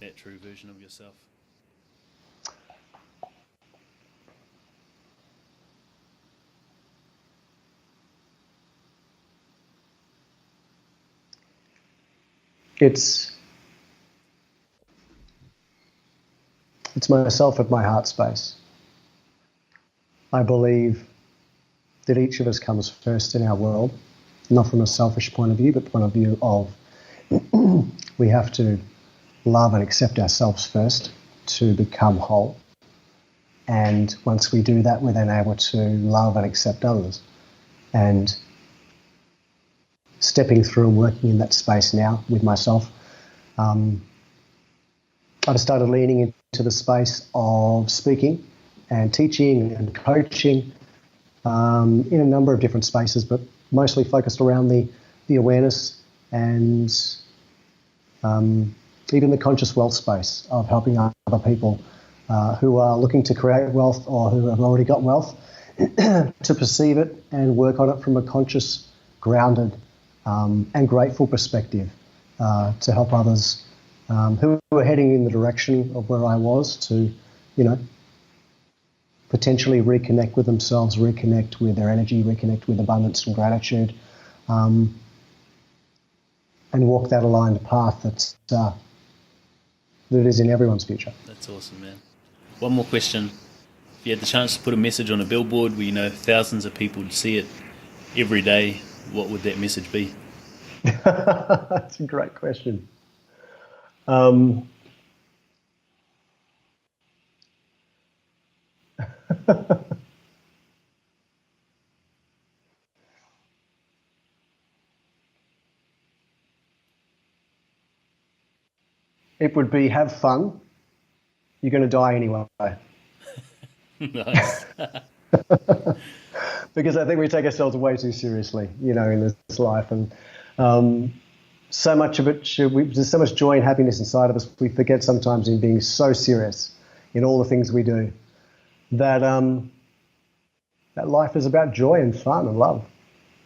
That true version of yourself? It's myself at my heart space. I believe that each of us comes first in our world, not from a selfish point of view, but point of view of we have to love and accept ourselves first to become whole. And once we do that, we're then able to love and accept others. And stepping through and working in that space now with myself, I've started leaning into the space of speaking and teaching and coaching in a number of different spaces, but mostly focused around the awareness and even the conscious wealth space of helping other people who are looking to create wealth or who have already got wealth to perceive it and work on it from a conscious, grounded and grateful perspective to help others who are heading in the direction of where I was to, potentially reconnect with themselves, reconnect with their energy, reconnect with abundance and gratitude, and walk that aligned path that is in everyone's future. That's awesome, man. One more question. If you had the chance to put a message on a billboard where thousands of people would see it every day, what would that message be? That's a great question. It would be have fun. You're going to die anyway. Nice. Because I think we take ourselves way too seriously, in this life. And so much of it, there's so much joy and happiness inside of us, we forget sometimes in being so serious in all the things we do, that that life is about joy and fun and love.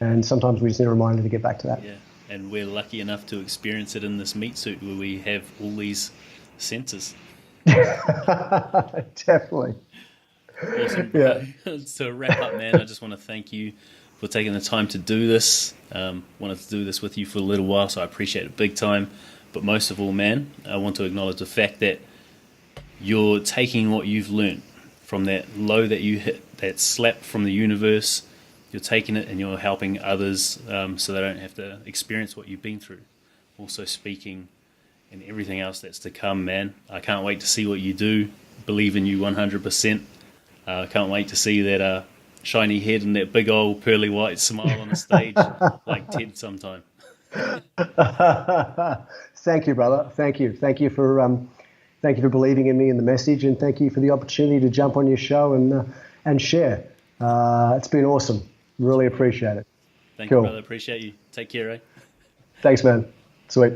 And sometimes we just need a reminder to get back to that. Yeah. and we're lucky enough to experience it in this meat suit where we have all these senses. Definitely. Awesome, Yeah. bro. To wrap up, man, I just want to thank you for taking the time to do this. Wanted to do this with you for a little while, so I appreciate it big time. But most of all, man, I want to acknowledge the fact that you're taking what you've learned from that low that you hit, that slap from the universe. You're taking it and you're helping others so they don't have to experience what you've been through. Also speaking and everything else that's to come, man. I can't wait to see what you do. Believe in you 100%. I can't wait to see that shiny head and that big old pearly white smile on the stage like Ted sometime. Thank you, brother. Thank you. Thank you for believing in me and the message, and thank you for the opportunity to jump on your show and share. It's been awesome. Really appreciate it. Thank Cool. you, brother. Appreciate you. Take care, eh? Thanks, man. Sweet.